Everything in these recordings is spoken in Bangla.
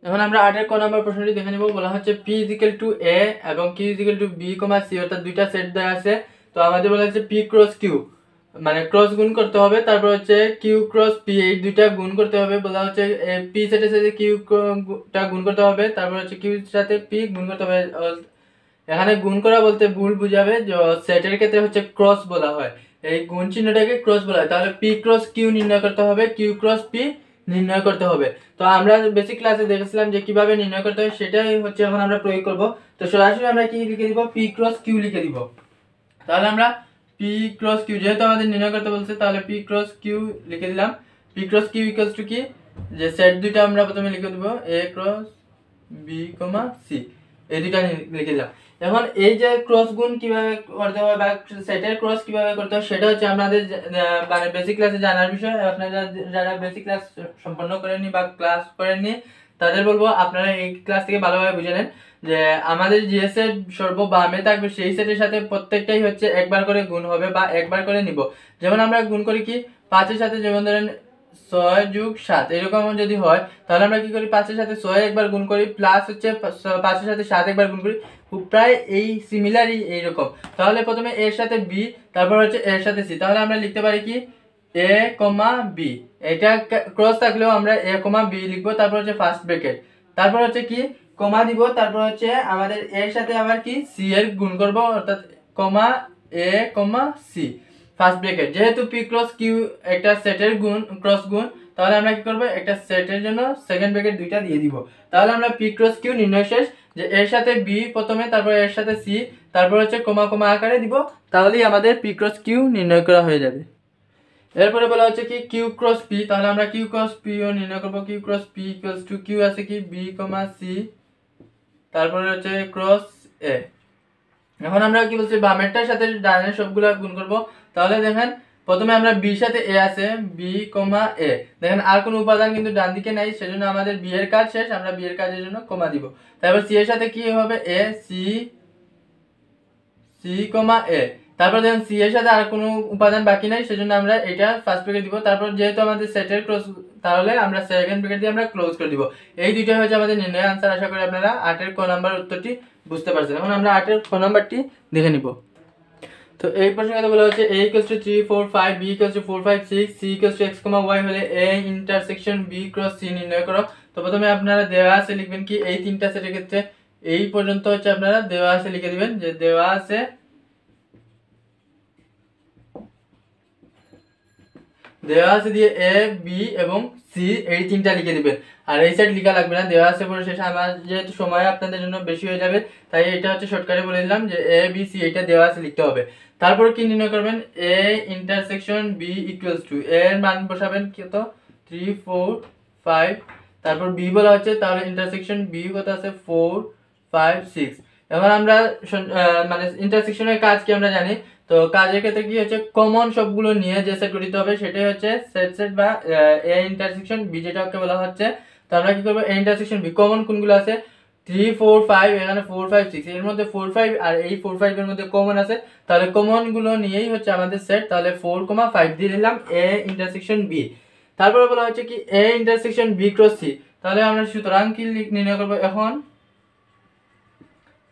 এখন আমরা 8 এর ক নাম্বার প্রশ্নটি দেখে নেব। বলা হচ্ছে p a এবং q b, c অর্থাৎ দুইটা সেট দেওয়া আছে। তো আমাদের বলা হচ্ছে p ক্রস q মানে ক্রস গুণ করতে হবে, তারপর হচ্ছে q ক্রস p এই দুইটা গুণ করতে হবে। বলা হচ্ছে p সেটের সাথে q টা গুণ করতে হবে, তারপর হচ্ছে q এর সাথে p গুণ করতে হবে। এখানে গুণ করা বলতে ভুল বুঝাবে, যে সেটের ক্ষেত্রে হচ্ছে ক্রস বলা হয়, এই গুণ চিহ্নটাকে ক্রস বলা হয়। তাহলে p ক্রস q নির্ণয় করতে হবে, q ক্রস p নির্ণয় করতে হবে। তো আমরা বেসিক ক্লাসে দেখেছিলাম যে কিভাবে নির্ণয় করতে হয়, সেটাই হচ্ছে এখন আমরা প্রয়োগ করব। তো সরাসরি আমরা কি লিখে দিব, p ক্রস q লিখে দিব। তাহলে আমরা p ক্রস q যেহেতু আমাদের নির্ণয় করতে বলছে, তাহলে p ক্রস q লিখে দিলাম। p cross q equals to কি, যে সেট দুইটা আমরা প্রথমে লিখে দেব a ক্রস b, c এই দুইটা লিখে দিলাম। এখন এই যে ক্রস গুণ কিভাবে করতে হয় বা সেটের ক্রস কিভাবে করতে হয়, সেটা হচ্ছে আমাদের মানে বেসিক ক্লাসে জানার বিষয়। আপনারা যারা বেসিক ক্লাস সম্পন্ন করেননি বা ক্লাস করেননি তাদের বলবো আপনারা এই ক্লাস থেকে ভালোভাবে বুঝে নেন যে আমাদের যে সেট সর্ববামে থাকবে সেই সেটের সাথে প্রত্যেকটাই হচ্ছে একবার করে গুণ হবে বা একবার করে নিব। যেমন আমরা গুণ করি কি 5 এর সাথে, যেমন ধরেন 6 যোগ 7 এরকম যদি হয়, তাহলে আমরা কি করি 5 এর সাথে 6 একবার গুণ করি, প্লাস হচ্ছে 5 এর সাথে 7 একবার গুণ করি, প্রায় এই সিমিলারই এইরকম। তাহলে প্রথমে এর সাথে বি, তারপর হচ্ছে এর সাথে সি। তাহলে আমরা লিখতে পারি কি a, b, এটা ক্রস থাকলেও আমরা a, b লিখবো, তারপর হচ্ছে ফার্স্ট ব্র্যাকেট, তারপর হচ্ছে কি কমা দিব, তারপর হচ্ছে আমাদের এর সাথে আবার কি সি এর গুণ করব, অর্থাৎ কমা a, c ফার্স্ট ব্র্যাকেট। যেহেতু p ক্রস q একটা সেটের গুণ ক্রস গুণ, তাহলে আমরা কি করব, একটা সেটের জন্য সেকেন্ড ব্র্যাকেট দুইটা দিয়ে দিব। তাহলে আমরা p ক্রস q নির্ণয় শেষ। যে এর সাথে b প্রথমে, তারপর এর সাথে c, তারপর হচ্ছে কমা কমা আকারে দিব, তাহলেই আমাদের p ক্রস q নির্ণয় করা হয়ে যাবে। এরপরে বলা হচ্ছে কি q ক্রস p, তাহলে আমরা q ক্রস p ও নির্ণয় করব। q cross p equals to q আছে কি b, c, তারপরে হচ্ছে ক্রস a। এখন আমরা কি বলছি, বামেরটার সাথে ডানের সবগুলা গুণ করব। তাহলে দেখেন প্রথমে আমরা b এর সাথে a আছে, b, a, দেখেন আর কোনো উপাদান কিন্তু ডান দিকে নাই, সেজন্য আমাদের b এর কাজ শেষ, আমরা b এর কাজের জন্য কমা দিব। তারপর c এর সাথে কি হবে a, c, a, তারপর দেখেন c এর সাথে আর কোনো উপাদান বাকি নাই, সেজন্য আমরা এটা ফার্স্ট ব্র্যাকেট দিব। তারপর যেহেতু আমাদের সেটের ক্লোজ, তাহলে আমরা সেকেন্ড ব্র্যাকেট দিয়ে আমরা ক্লোজ করে দিব। এই দুইটা হচ্ছে আমাদের নির্ণয় আনসার। আশা করি আপনারা 8 এর ক নাম্বার উত্তরটি বুঝতে পারছেন। এখন আমরা 8 এর ক নাম্বারটি দেখে নিব। তো এই প্রশ্নের কথা বলা হচ্ছে a = 3, 4, 5, b = 4, 5, 6, c = x, y হলে a intersection b cross c নির্ণয় করো। তো প্রথমে আপনারা দেওয়া আছে লিখবেন কি এই তিনটা সেটের ক্ষেত্রে এই পর্যন্ত হচ্ছে আপনারা দেওয়া আছে লিখে দিবেন, যে দেওয়া আছে দিয়ে a, b এবং c এই তিনটা লিখে দিবেন। আর এই সাইড লেখা লাগবে না, দেওয়া আছে পরে শেষে। আমার যেহেতু সময় আপনাদের জন্য বেশি হয়ে যাবে, তাই এটা হচ্ছে শর্টকাটে বলে দিলাম যে a, b, c এটা দেওয়া আছে লিখতে হবে। তারপর কি নির্ণয় করবেন, a intersection b equals to a এর মান বসাবেন কত 3, 4, 5, তারপর b বলা হচ্ছে, তাহলে ইন্টারসেকশন b কত আছে 4, 5, 6। এখন আমরা মানে ইন্টারসেকশনের কাজ কি আমরা জানি। তো কাজের ক্ষেত্রে কি হচ্ছে, কমন সবগুলো নিয়ে যে সেট গঠিত হবে সেটাই হচ্ছে সেট বা এ ইন্টারসেকশন বি যেটাকে বলা হচ্ছে। তো আমরা কি করব, এ ইন্টারসেকশন বি কমন কোনগুলো আছে 3, 4, 5, এখানে 4, 5, 6, এর মধ্যে 4, 5 আর এই 4, 5 এর মধ্যে কমন আছে, তাহলে কমন গুলো নিয়েই হচ্ছে আমাদের সেট। তাহলে 4, 5 দিয়ে দিলাম এ ইন্টারসেকশন বি। তারপরে বলা হচ্ছে কি A intersection B cross C. তাহলে আমরা সুতরাং কি নির্ণয় করব, এখন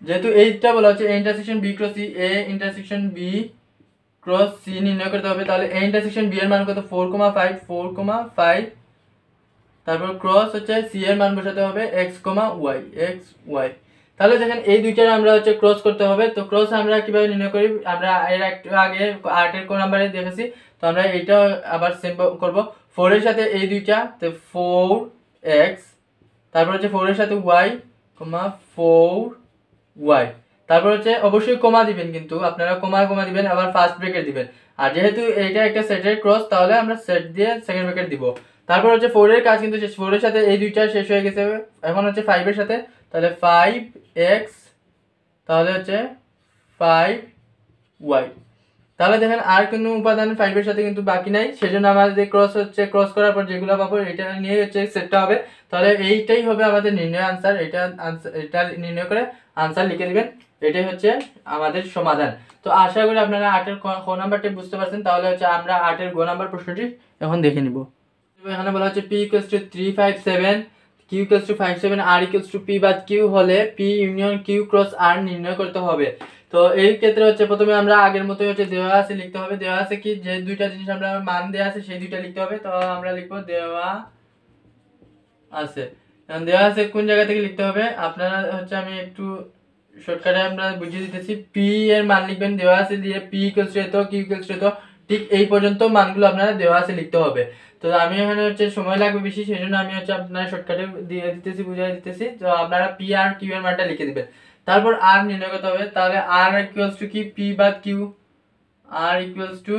যেহেতু এইটা বলা হচ্ছে a intersection b cross c, a intersection b cross c নির্ণয় করতে হবে। তাহলে a ইন্টারসেকশন b এর মান কত 4, 5, তারপর ক্রস হচ্ছে c এর মান বসাতে হবে x, y। তাহলে দেখেন এই দুইটার আমরা হচ্ছে ক্রস করতে হবে। তো ক্রস আমরা কিভাবে নির্ণয় করি, আমরা এর একটু আগে 8 এর ক নাম্বারে দেখেছি। তো আমরা এইটা আবার সেম করব। 4 এর সাথে এই দুইটা, তো 4x, তারপর হচ্ছে 4 এর সাথে y, 4y, তারপর হচ্ছে অবশ্যই কমা দিবেন, কিন্তু আপনারা কমা দিবেন, আবার ফার্স্ট ব্র্যাকেট দিবেন। আর যেহেতু এইটা একটা সেটের ক্রস, তাহলে আমরা সেট দিয়ে সেকেন্ড ব্র্যাকেট দিব। তারপর হচ্ছে 4 এর কাজ কিন্তু শেষ, 4 এর সাথে এই দুইটা শেষ হয়ে গেছে। এখন হচ্ছে 5 এর সাথে, তাহলে 5x, তাহলে হচ্ছে 5y। তাহলে দেখেন আর কোনো উপাদান 5 এর সাথে কিন্তু বাকি নাই, সেজন্য আমাদের ক্রস হচ্ছে, ক্রস করার পর যেগুলো পাবো এটা নিয়ে হচ্ছে সেটটা হবে। তাহলে এইটাই হবে আমাদের নির্ণয় আনসার। এটা নির্ণয় করে আনসার লিখে দিবেন, এটাই হচ্ছে আমাদের সমাধান। তো আশা করি আপনারা 8 এর খ নাম্বারটি বুঝতে পারছেন। তাহলে হচ্ছে আমরা 8 এর গ নাম্বার প্রশ্নটি এখন দেখে নিব। এখানে বলা হচ্ছে p = 3, 5, 7, q Q equals to 5 7 R equals to P বাদ কিউ হলে P union Q cross R নির্ণয় করতে হবে। তো এই ক্ষেত্রে হচ্ছে প্রথমে আমরা আগের মতোই হচ্ছে দেওয়া আছে লিখতে হবে, দেওয়া আছে কি যে দুইটা জিনিস আমরা মান দেওয়া আছে সেই দুইটা লিখতে হবে। তো আমরা লিখবো দেওয়া আছে, দেওয়া আছে কোন জায়গা থেকে লিখতে হবে আপনারা হচ্ছে আমি একটু শর্টকাটে আমরা বুঝিয়ে দিতেছি। পি এর মান লিখবেন দেওয়া আছে দিয়ে পি ইকুয়ালস টু এত কিউ ইকুয়ালস টু এত, ঠিক এই পর্যন্ত মানগুলো আপনারা দেওয়া আছে লিখতে হবে। তো আমি এখানে হচ্ছে সময় লাগবে বেশি, সেই জন্য আমি হচ্ছে আপনারা শর্টকাটে দিয়ে দিতেছি, বুঝিয়ে দিতেছি। তো আপনারা পি আর কিউ এর মানটা লিখে দিবেন, তারপর আর নির্ণয় করতে হবে। তাহলে আর ইকুয়ালস টু কি পি বাদ Q, R equals to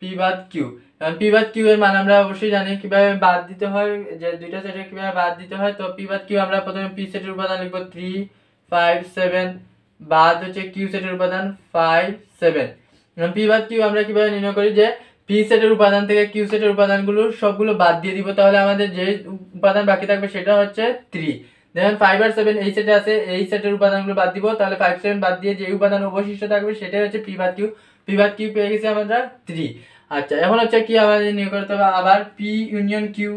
P বাদ কিউ। কারণ পি বাদ কিউ এর মান আমরা অবশ্যই জানি কিভাবে বাদ দিতে হয়, যে দুইটা সেটের কিভাবে বাদ দিতে হয়। তো পি বাদ কিউ আমরা প্রথমে পি সেটের উপাদান লিখবো 3 5 7 বাদ হচ্ছে কিউ সেটের উপাদান 5 7। পি বাদ কিউ আমরা কিভাবে নির্ণয় করি, যে পি সেটের উপাদান থেকে কিউ সেটের উপাদানগুলো সবগুলো বাদ দিয়ে দিব, তাহলে আমাদের যে উপাদান বাকি থাকবে সেটা হচ্ছে 3। দেখেন 5 আর 7 এই সেটে আছে, এই সেটের উপাদানগুলো বাদ দিব, তাহলে 5 7 বাদ দিয়ে যে উপাদান অবশিষ্ট থাকবে সেটাই হচ্ছে পি বাদ কিউ। পি বাদ কিউ পেয়ে গেছি আমরা 3। আচ্ছা, এখন হচ্ছে কি আমাদের নির্ণয় করতে হবে আবার পি ইউনিয়ন কিউ,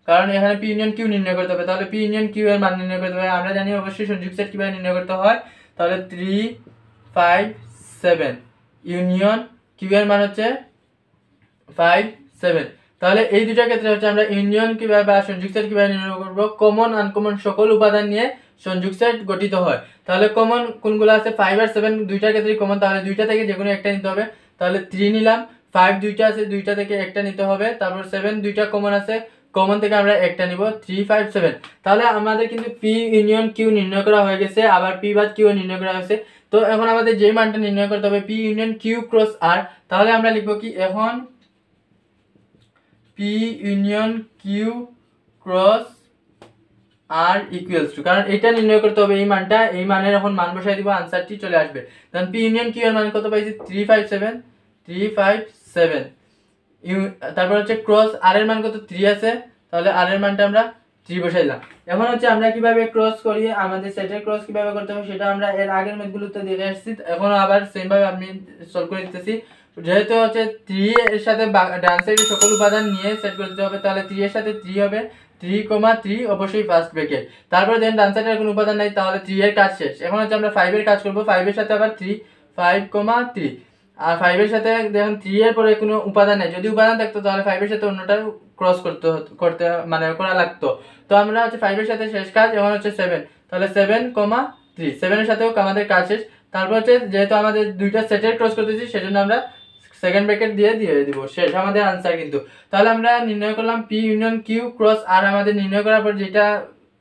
কারণ এখানে পি ইউনিয়ন কিউ নির্ণয় করতে হবে। তাহলে পি ইউনিয়ন কিউ এর মান নির্ণয় করতে হবে, আমরা জানি অবশ্যই সংযোগ সেট কিভাবে নির্ণয় করতে হয়। তাহলে 3 5 7 ইউনিয়ন কিউ এর মান হচ্ছে 5 7। তাহলে এই দুটার ক্ষেত্রে হচ্ছে আমরা ইউনিয়ন কিভাবে বা সংযোগ সেট কিভাবে নির্ণয় করব, কমন আনকমন সকল উপাদান নিয়ে সংযোগ সেট গঠিত হয়। তাহলে কমন কোনগুলো আছে 5 আর 7 দুইটার ক্ষেত্রেই কমন, তাহলে দুইটা থেকে যে কোনো একটা নিতে হবে। তাহলে 3 নিলাম, 5 দুইটা আছে দুইটা থেকে একটা নিতে হবে, তারপর 7 দুইটা কমন আছে, কমন থেকে আমরা একটা নিব, 3 5 7। তাহলে আমাদের কিন্তু পি ইউনিয়ন কিউ নির্ণয় করা হয়ে গেছে, আবার পি বাদ কিউ নির্ণয় করা হয়েছে। তো এখন আমাদের যে মানটা নির্ণয় করতে হবে P union Q cross R, তাহলে আমরা লিখবো কি এখন P union Q cross R equals to, কারণ এটা নির্ণয় করতে হবে এই মানটা, এই মানের এখন মান বসাই দিব, আনসারটি চলে আসবে। তখন পি ইউনিয়ন কিউ এর মান কত পাইছি 3 5 7 3 5 7। তারপর হচ্ছে ক্রস আর এর মান কত 3 আছে, তাহলে আর এর মানটা আমরা 3 বসাইলাম। এখন হচ্ছে আমরা কিভাবে ক্রস করি, আমাদের সেটের ক্রস কিভাবে করতে হবে সেটা আমরা এর আগের ম্যাথগুলোতে দেখে আসছি, এখন আবার সেম ভাবে আমি সলভ করে দিতেছি। যেহেতু হচ্ছে 3 এর সাথে ডান সাইডের সকল উপাদান নিয়ে সেট করতে হবে, তাহলে 3 এর সাথে 3 হবে 3 3 অবশ্যই ফার্স্ট ব্র্যাকেট, তারপরে দেন ডান সাইডের কোনো উপাদান নাই, তাহলে 3 এর কাজ শেষ। এখন হচ্ছে আমরা 5 এর কাজ করব, 5 এর সাথে আবার 3 5 3, আর 5 এর সাথে দেখুন 3 এর পরে কোনো উপাদান নাই, যদি উপাদান থাকতো তাহলে 5 এর সাথে অন্যটা ক্রস করতে মানে করা লাগতো। তো আমরা হচ্ছে 5 এর সাথে শেষ কাজ, এখন হচ্ছে 7, তাহলে 7 3 7 এর সাথেও আমাদের কাজ শেষ। তারপর হচ্ছে যেহেতু আমাদের দুইটা সেটের ক্রস করতেছি সেজন্য আমরা সেকেন্ড ব্র্যাকেট দিয়ে দিব, শেষ আমাদের আনসার কিন্তু। তাহলে আমরা নির্ণয় করলাম পি ইউনিয়ন কিউ ক্রস আর, আমাদের নির্ণয় করার পর যেটা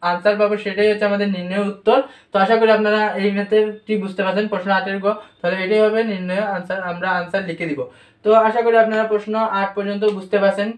আনসার পাবো সেটাই হচ্ছে আমাদের নির্ণয় উত্তর। তো আশা করি আপনারা এই মেথডটি বুঝতে পারছেন, প্রশ্ন 8 এর গ, তাহলে এটাই হবে নির্ণয় আনসার, আমরা আনসার লিখে দিব। তো আশা করি আপনারা প্রশ্ন 8 পর্যন্ত বুঝতে পারছেন।